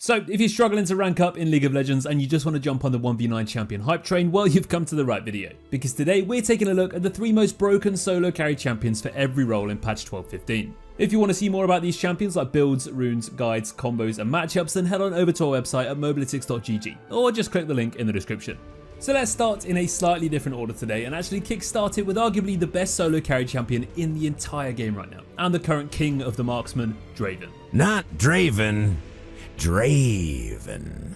So if you're struggling to rank up in League of Legends and you just want to jump on the 1v9 champion hype train, well, you've come to the right video. Because today we're taking a look at the 3 most broken solo carry champions for every role in patch 12.15. If you want to see more about these champions like builds, runes, guides, combos and matchups, then head on over to our website at mobalytics.gg or just click the link in the description. So let's start in a slightly different order today and actually kickstart it with arguably the best solo carry champion in the entire game right now, and the current king of the marksman, Draven. Not Draven. Draven.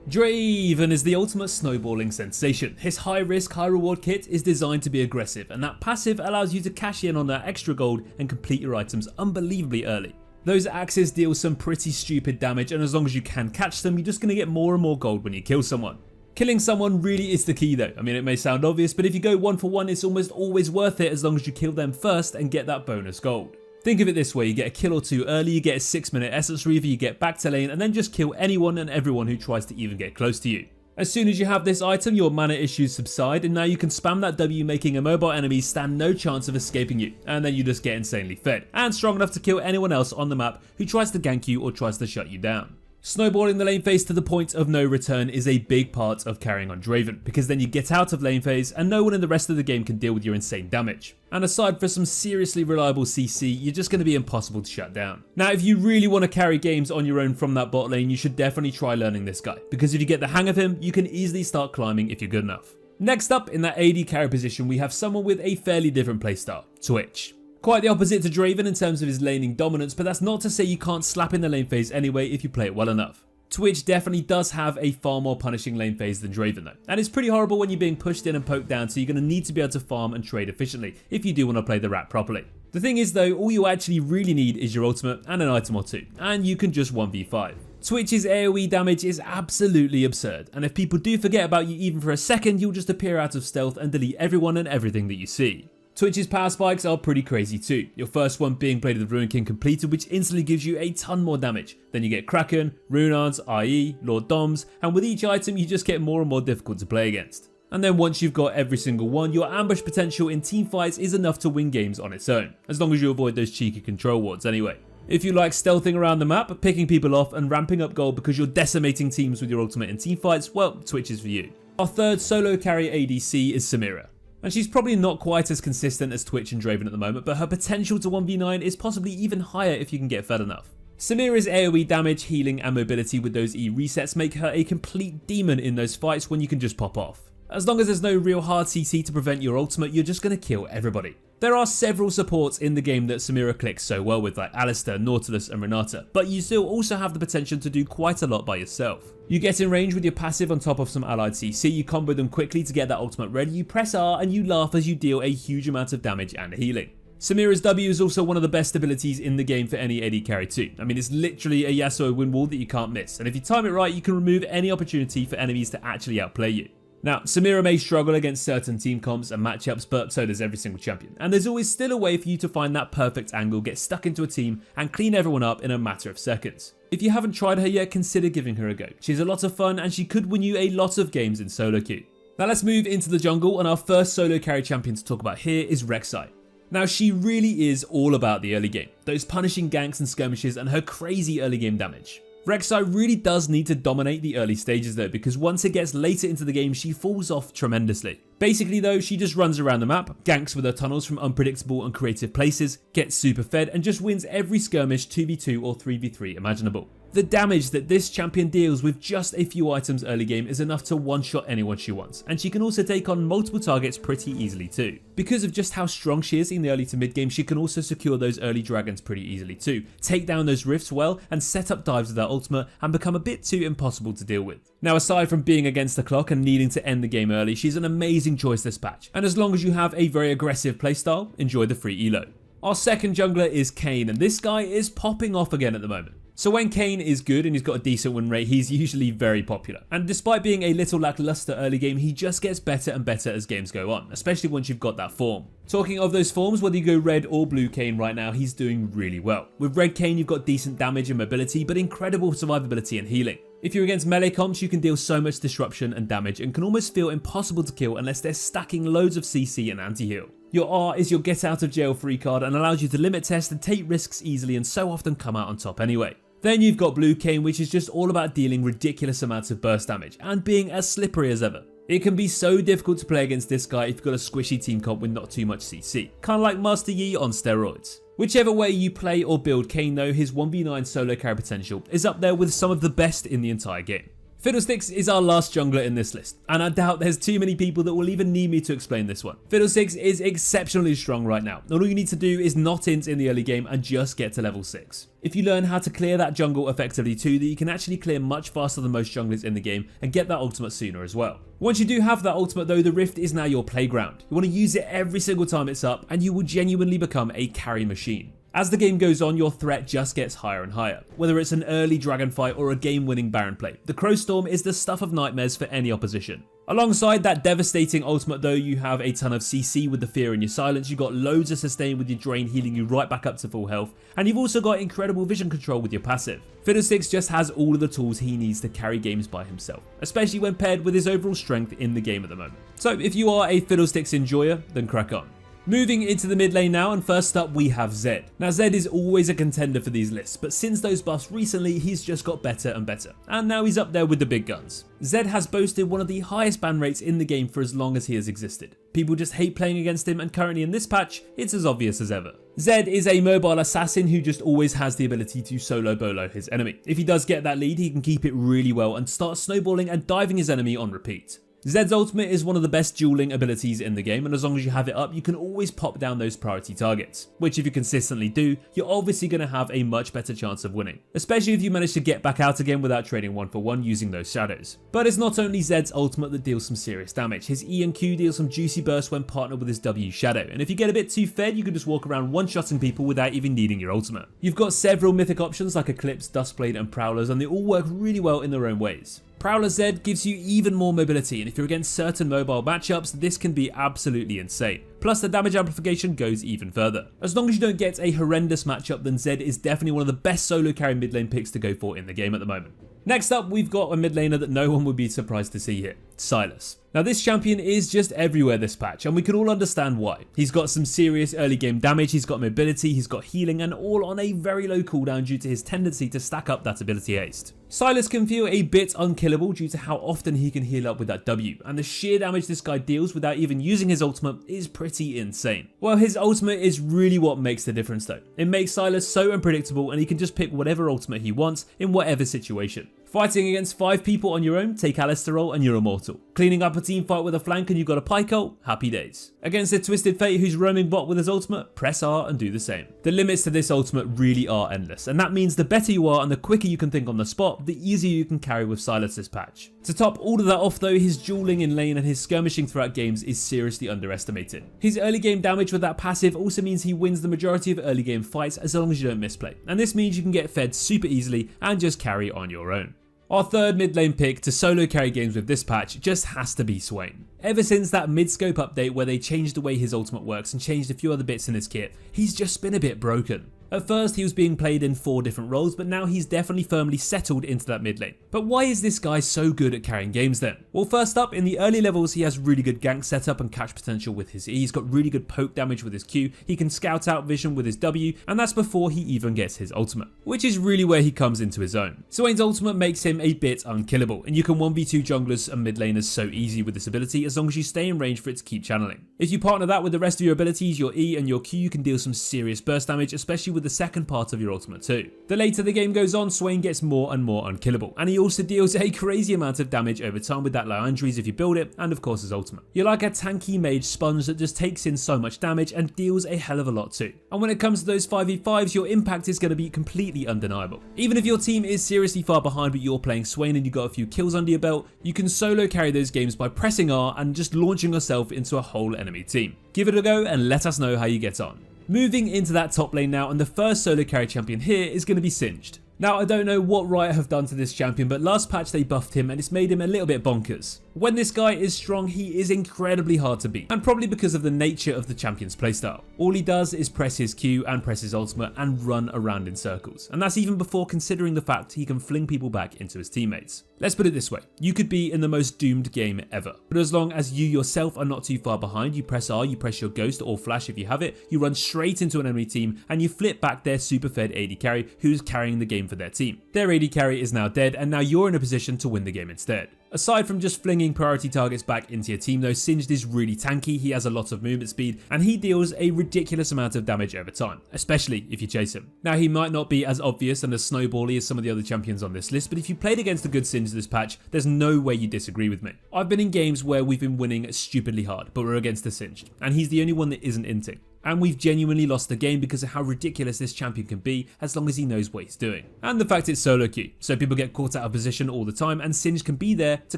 Draven is the ultimate snowballing sensation. His high risk, high reward kit is designed to be aggressive, and that passive allows you to cash in on that extra gold and complete your items unbelievably early. Those axes deal some pretty stupid damage, and as long as you can catch them, you're just going to get more and more gold when you kill someone. Killing someone really is the key though. I mean, it may sound obvious, but if you go 1 for 1, it's almost always worth it as long as you kill them first and get that bonus gold. Think of it this way, you get a kill or 2 early, you get a 6-minute Essence Reaver, you get back to lane, and then just kill anyone and everyone who tries to even get close to you. As soon as you have this item, your mana issues subside, and now you can spam that W, making immobile enemies stand no chance of escaping you, and then you just get insanely fed, and strong enough to kill anyone else on the map who tries to gank you or tries to shut you down. Snowballing the lane phase to the point of no return is a big part of carrying on Draven, because then you get out of lane phase and no one in the rest of the game can deal with your insane damage. And aside from some seriously reliable CC, you're just going to be impossible to shut down. Now if you really want to carry games on your own from that bot lane, you should definitely try learning this guy, because if you get the hang of him, you can easily start climbing if you're good enough. Next up in that AD carry position, we have someone with a fairly different playstyle, Twitch. Quite the opposite to Draven in terms of his laning dominance, but that's not to say you can't slap in the lane phase anyway if you play it well enough. Twitch definitely does have a far more punishing lane phase than Draven though, and it's pretty horrible when you're being pushed in and poked down, so you're going to need to be able to farm and trade efficiently if you do want to play the rat properly. The thing is though, all you actually really need is your ultimate and an item or 2, and you can just 1v5. Twitch's AoE damage is absolutely absurd, and if people do forget about you even for a second, you'll just appear out of stealth and delete everyone and everything that you see. Twitch's power spikes are pretty crazy too, your first one being Blade of the Ruin King completed, which instantly gives you a ton more damage. Then you get Kraken, Runards, IE, Lord Doms, and with each item you just get more and more difficult to play against. And then once you've got every single one, your ambush potential in teamfights is enough to win games on its own, as long as you avoid those cheeky control wards anyway. If you like stealthing around the map, picking people off and ramping up gold because you're decimating teams with your ultimate in teamfights, well, Twitch is for you. Our third solo carry ADC is Samira. And she's probably not quite as consistent as Twitch and Draven at the moment, but her potential to 1v9 is possibly even higher if you can get fed enough. Samira's AoE damage, healing and mobility with those E resets make her a complete demon in those fights when you can just pop off. As long as there's no real hard CC to prevent your ultimate, you're just going to kill everybody. There are several supports in the game that Samira clicks so well with, like Alistair, Nautilus and Renata, but you still also have the potential to do quite a lot by yourself. You get in range with your passive on top of some allied CC, you combo them quickly to get that ultimate ready, you press R and you laugh as you deal a huge amount of damage and healing. Samira's W is also one of the best abilities in the game for any AD carry too. I mean, it's literally a Yasuo win wall that you can't miss, and if you time it right, you can remove any opportunity for enemies to actually outplay you. Now, Samira may struggle against certain team comps and matchups, but so does every single champion. And there's always still a way for you to find that perfect angle, get stuck into a team, and clean everyone up in a matter of seconds. If you haven't tried her yet, consider giving her a go. She's a lot of fun, and she could win you a lot of games in solo queue. Now let's move into the jungle, and our first solo carry champion to talk about here is Rek'Sai. Now she really is all about the early game, those punishing ganks and skirmishes and her crazy early game damage. Rek'Sai really does need to dominate the early stages though, because once it gets later into the game she falls off tremendously. Basically though, she just runs around the map, ganks with her tunnels from unpredictable and creative places, gets super fed and just wins every skirmish 2v2 or 3v3 imaginable. The damage that this champion deals with just a few items early game is enough to one-shot anyone she wants, and she can also take on multiple targets pretty easily too. Because of just how strong she is in the early to mid game, she can also secure those early dragons pretty easily too, take down those rifts well and set up dives with her ultimate and become a bit too impossible to deal with. Now aside from being against the clock and needing to end the game early, she's an amazing choice this patch, and as long as you have a very aggressive playstyle, enjoy the free elo. Our second jungler is Kayn, and this guy is popping off again at the moment. So when Kayn is good and he's got a decent win rate, he's usually very popular. And despite being a little lackluster early game, he just gets better and better as games go on, especially once you've got that form. Talking of those forms, whether you go red or blue Kayn right now, he's doing really well. With red Kayn, you've got decent damage and mobility, but incredible survivability and healing. If you're against melee comps, you can deal so much disruption and damage and can almost feel impossible to kill unless they're stacking loads of CC and anti-heal. Your R is your get out of jail free card and allows you to limit test and take risks easily and so often come out on top anyway. Then you've got Blue Cane, which is just all about dealing ridiculous amounts of burst damage and being as slippery as ever. It can be so difficult to play against this guy if you've got a squishy team comp with not too much CC, kinda like Master Yi on steroids. Whichever way you play or build Kane though, his 1v9 solo carry potential is up there with some of the best in the entire game. Fiddlesticks is our last jungler in this list, and I doubt there's too many people that will even need me to explain this one. Fiddlesticks is exceptionally strong right now, and all you need to do is not int in the early game and just get to level 6. If you learn how to clear that jungle effectively too, that you can actually clear much faster than most junglers in the game and get that ultimate sooner as well. Once you do have that ultimate though, the Rift is now your playground. You want to use it every single time it's up, and you will genuinely become a carry machine. As the game goes on, your threat just gets higher and higher. Whether it's an early dragon fight or a game-winning Baron play, the Crow Storm is the stuff of nightmares for any opposition. Alongside that devastating ultimate though, you have a ton of CC with the fear in your silence, you've got loads of sustain with your drain healing you right back up to full health, and you've also got incredible vision control with your passive. Fiddlesticks just has all of the tools he needs to carry games by himself, especially when paired with his overall strength in the game at the moment. So if you are a Fiddlesticks enjoyer, then crack on. Moving into the mid lane now, and first up we have Zed. Now Zed is always a contender for these lists, but since those buffs recently he's just got better and better, and now he's up there with the big guns. Zed has boasted one of the highest ban rates in the game for as long as he has existed. People just hate playing against him, and currently in this patch, it's as obvious as ever. Zed is a mobile assassin who just always has the ability to solo bolo his enemy. If he does get that lead, he can keep it really well and start snowballing and diving his enemy on repeat. Zed's ultimate is one of the best dueling abilities in the game, and as long as you have it up, you can always pop down those priority targets, which if you consistently do, you're obviously going to have a much better chance of winning, especially if you manage to get back out again without trading 1-for-1 using those shadows. But it's not only Zed's ultimate that deals some serious damage, his E and Q deals some juicy burst when partnered with his W shadow, and if you get a bit too fed, you can just walk around one-shotting people without even needing your ultimate. You've got several mythic options like Eclipse, Duskblade and Prowlers, and they all work really well in their own ways. Prowler Zed gives you even more mobility, and if you're against certain mobile matchups, this can be absolutely insane. Plus the damage amplification goes even further. As long as you don't get a horrendous matchup, then Zed is definitely one of the best solo carry mid lane picks to go for in the game at the moment. Next up, we've got a mid laner that no one would be surprised to see here, Sylas. Now this champion is just everywhere this patch, and we can all understand why. He's got some serious early game damage, he's got mobility, he's got healing, and all on a very low cooldown due to his tendency to stack up that ability haste. Sylas can feel a bit unkillable due to how often he can heal up with that W, and the sheer damage this guy deals without even using his ultimate is pretty insane. Well, his ultimate is really what makes the difference though. It makes Sylas so unpredictable, and he can just pick whatever ultimate he wants in whatever situation. Fighting against 5 people on your own, take Alistar ult and you're immortal. Cleaning up a team fight with a flank and you've got a pike ult, happy days. Against a Twisted Fate who's roaming bot with his ultimate, press R and do the same. The limits to this ultimate really are endless, and that means the better you are and the quicker you can think on the spot, the easier you can carry with Sylas this patch. To top all of that off though, his dueling in lane and his skirmishing throughout games is seriously underestimated. His early game damage with that passive also means he wins the majority of early game fights as long as you don't misplay, and this means you can get fed super easily and just carry on your own. Our third mid lane pick to solo carry games with this patch just has to be Swain. Ever since that mid-scope update where they changed the way his ultimate works and changed a few other bits in his kit, he's just been a bit broken. At first he was being played in 4 different roles, but now he's definitely firmly settled into that mid lane. But why is this guy so good at carrying games then? Well, first up, in the early levels he has really good gank setup and catch potential with his E, he's got really good poke damage with his Q, he can scout out vision with his W, and that's before he even gets his ultimate, which is really where he comes into his own. Swain's ultimate makes him a bit unkillable, and you can 1v2 junglers and mid laners so easy with this ability as long as you stay in range for it to keep channeling. If you partner that with the rest of your abilities, your E and your Q, you can deal some serious burst damage, especially with the second part of your ultimate too. The later the game goes on, Swain gets more and more unkillable, and he also deals a crazy amount of damage over time with that Liandry's if you build it, and of course his ultimate. You're like a tanky mage sponge that just takes in so much damage and deals a hell of a lot too. And when it comes to those 5v5s, your impact is going to be completely undeniable. Even if your team is seriously far behind but you're playing Swain and you got a few kills under your belt, you can solo carry those games by pressing R and just launching yourself into a whole enemy team. Give it a go and let us know how you get on. Moving into that top lane now, and the first solo carry champion here is going to be Singed. Now I don't know what Riot have done to this champion, but last patch they buffed him and it's made him a little bit bonkers. When this guy is strong, he is incredibly hard to beat, and probably because of the nature of the champion's playstyle. All he does is press his Q and press his ultimate and run around in circles, and that's even before considering the fact he can fling people back into his teammates. Let's put it this way, you could be in the most doomed game ever, but as long as you yourself are not too far behind, you press R, you press your ghost or flash if you have it, you run straight into an enemy team and you flip back their super fed AD carry who's carrying the game for their team. Their AD carry is now dead and now you're in a position to win the game instead. Aside from just flinging priority targets back into your team though, Singed is really tanky, he has a lot of movement speed, and he deals a ridiculous amount of damage over time, especially if you chase him. Now he might not be as obvious and as snowbally as some of the other champions on this list, but if you played against a good Singed this patch, there's no way you disagree with me. I've been in games where we've been winning stupidly hard, but we're against a Singed, and he's the only one that isn't inting. And we've genuinely lost the game because of how ridiculous this champion can be as long as he knows what he's doing. And the fact it's solo queue, so people get caught out of position all the time and Singed can be there to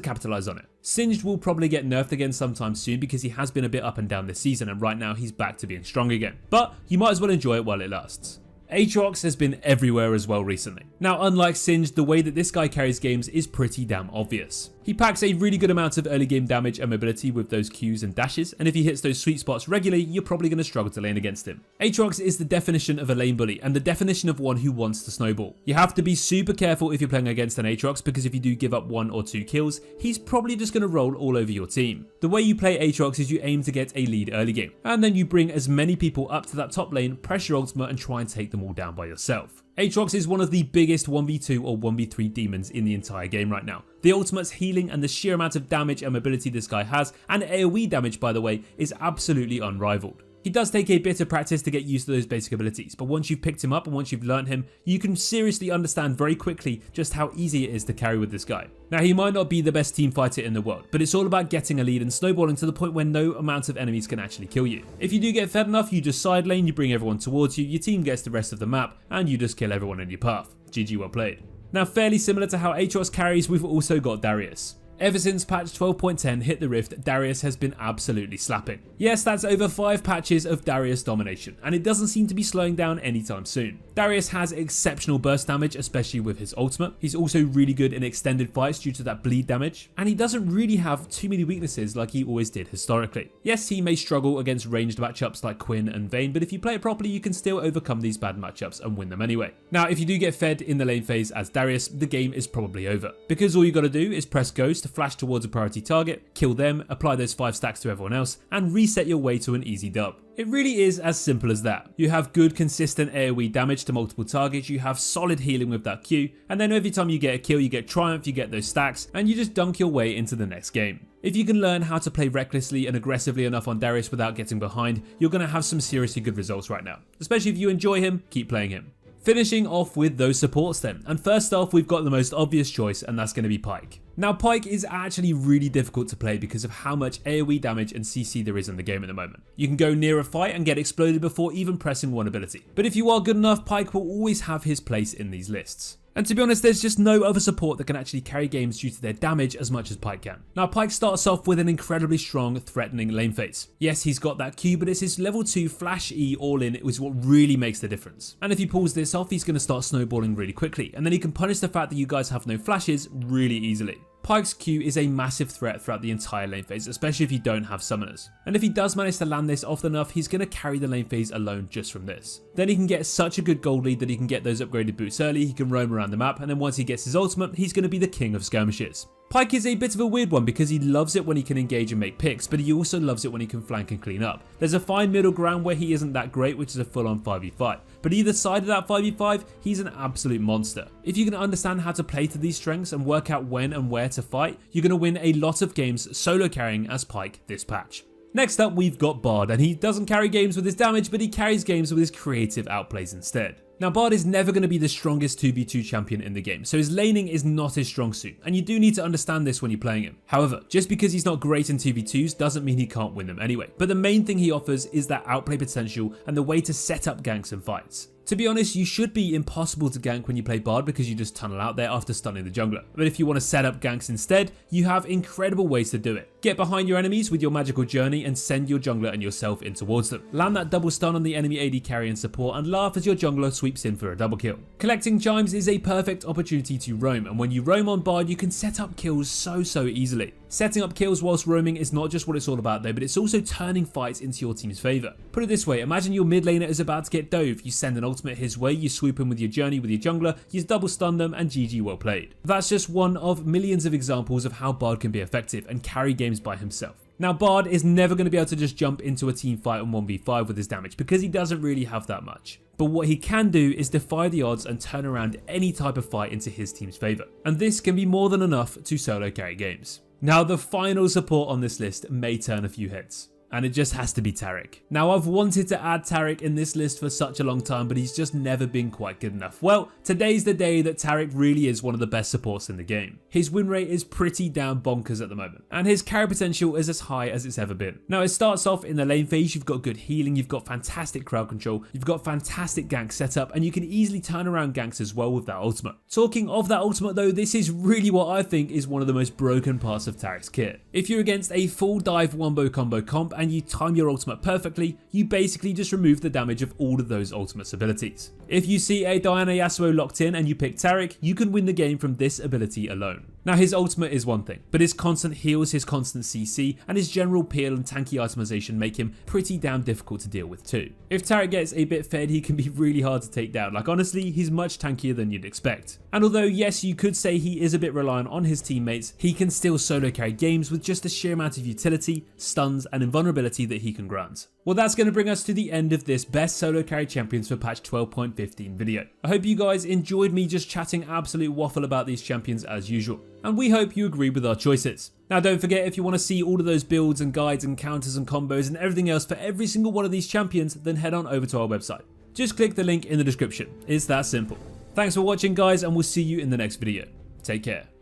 capitalize on it. Singed will probably get nerfed again sometime soon because he has been a bit up and down this season and right now he's back to being strong again. But you might as well enjoy it while it lasts. Aatrox has been everywhere as well recently. Now unlike Singed, the way that this guy carries games is pretty damn obvious. He packs a really good amount of early game damage and mobility with those Qs and dashes, and if he hits those sweet spots regularly, you're probably going to struggle to lane against him. Aatrox is the definition of a lane bully and the definition of one who wants to snowball. You have to be super careful if you're playing against an Aatrox because if you do give up 1 or 2 kills, he's probably just going to roll all over your team. The way you play Aatrox is you aim to get a lead early game, and then you bring as many people up to that top lane, press your ultimate and try and take them all down by yourself. Aatrox is one of the biggest 1v2 or 1v3 demons in the entire game right now. The ultimate's healing and the sheer amount of damage and mobility this guy has, and AoE damage by the way, is absolutely unrivaled. He does take a bit of practice to get used to those basic abilities, but once you've picked him up and once you've learnt him, you can seriously understand very quickly just how easy it is to carry with this guy. Now he might not be the best team fighter in the world, but it's all about getting a lead and snowballing to the point where no amount of enemies can actually kill you. If you do get fed enough, you just side lane, you bring everyone towards you, your team gets the rest of the map, and you just kill everyone in your path. GG, well played. Now fairly similar to how Aatrox carries, we've also got Darius. Ever since patch 12.10 hit the rift, Darius has been absolutely slapping. Yes, that's over 5 patches of Darius domination, and it doesn't seem to be slowing down anytime soon. Darius has exceptional burst damage, especially with his ultimate. He's also really good in extended fights due to that bleed damage, and he doesn't really have too many weaknesses like he always did historically. Yes, he may struggle against ranged matchups like Quinn and Vayne, but if you play it properly, you can still overcome these bad matchups and win them anyway. Now, if you do get fed in the lane phase as Darius, the game is probably over, because all you gotta do is press Ghost to flash towards a priority target, kill them, apply those 5 stacks to everyone else, and reset your way to an easy dub. It really is as simple as that. You have good consistent AoE damage to multiple targets, you have solid healing with that Q, and then every time you get a kill you get Triumph, you get those stacks, and you just dunk your way into the next game. If you can learn how to play recklessly and aggressively enough on Darius without getting behind, you're going to have some seriously good results right now. Especially if you enjoy him, keep playing him. Finishing off with those supports then, and first off we've got the most obvious choice and that's going to be Pyke. Now Pyke is actually really difficult to play because of how much AoE damage and CC there is in the game at the moment. You can go near a fight and get exploded before even pressing one ability, but if you are good enough, Pyke will always have his place in these lists. And to be honest, there's just no other support that can actually carry games due to their damage as much as Pyke can. Now Pyke starts off with an incredibly strong, threatening lane phase. Yes, he's got that Q, but it's his level 2 flash E all in is what really makes the difference. And if he pulls this off, he's going to start snowballing really quickly, and then he can punish the fact that you guys have no flashes really easily. Pyke's Q is a massive threat throughout the entire lane phase, especially if you don't have summoners. And if he does manage to land this often enough, he's going to carry the lane phase alone just from this. Then he can get such a good gold lead that he can get those upgraded boots early, he can roam around the map, and then once he gets his ultimate, he's going to be the king of skirmishes. Pyke is a bit of a weird one because he loves it when he can engage and make picks, but he also loves it when he can flank and clean up. There's a fine middle ground where he isn't that great, which is a full-on 5v5, but either side of that 5v5, he's an absolute monster. If you can understand how to play to these strengths and work out when and where to fight, you're going to win a lot of games solo carrying as Pyke this patch. Next up we've got Bard, and he doesn't carry games with his damage, but he carries games with his creative outplays instead. Now Bard is never going to be the strongest 2v2 champion in the game, so his laning is not his strong suit, and you do need to understand this when you're playing him. However, just because he's not great in 2v2s doesn't mean he can't win them anyway, but the main thing he offers is that outplay potential and the way to set up ganks and fights. To be honest, you should be impossible to gank when you play Bard because you just tunnel out there after stunning the jungler. But if you want to set up ganks instead, you have incredible ways to do it. Get behind your enemies with your magical journey and send your jungler and yourself in towards them. Land that double stun on the enemy AD carry and support and laugh as your jungler sweeps in for a double kill. Collecting chimes is a perfect opportunity to roam, and when you roam on Bard you can set up kills so easily. Setting up kills whilst roaming is not just what it's all about though, but it's also turning fights into your team's favour. Put it this way, imagine your mid laner is about to get dove, you send an ultimate his way, you swoop in with your journey with your jungler, you double stun them and GG well played. That's just one of millions of examples of how Bard can be effective and carry games by himself. Now Bard is never going to be able to just jump into a team fight on 1v5 with his damage because he doesn't really have that much. But what he can do is defy the odds and turn around any type of fight into his team's favour. And this can be more than enough to solo carry games. Now the final support on this list may turn a few heads. And it just has to be Taric. Now I've wanted to add Taric in this list for such a long time, but he's just never been quite good enough. Well, today's the day that Taric really is one of the best supports in the game. His win rate is pretty damn bonkers at the moment, and his carry potential is as high as it's ever been. Now it starts off in the lane phase, you've got good healing, you've got fantastic crowd control, you've got fantastic gank setup, and you can easily turn around ganks as well with that ultimate. Talking of that ultimate though, this is really what I think is one of the most broken parts of Taric's kit. If you're against a full dive wombo combo comp and you time your ultimate perfectly, you basically just remove the damage of all of those ultimate's abilities. If you see a Diana Yasuo locked in and you pick Taric, you can win the game from this ability alone. Now his ultimate is one thing, but his constant heals, his constant CC, and his general peel and tanky itemization make him pretty damn difficult to deal with too. If Taric gets a bit fed, he can be really hard to take down. Like honestly, he's much tankier than you'd expect. And although yes, you could say he is a bit reliant on his teammates, he can still solo carry games with just the sheer amount of utility, stuns, and invulnerability that he can grant. Well, that's going to bring us to the end of this best solo carry champions for patch 12.15 video. I hope you guys enjoyed me just chatting absolute waffle about these champions as usual, and we hope you agree with our choices. Now don't forget, if you want to see all of those builds and guides and counters and combos and everything else for every single one of these champions, then head on over to our website. Just click the link in the description. It's that simple. Thanks for watching guys, and we'll see you in the next video. Take care.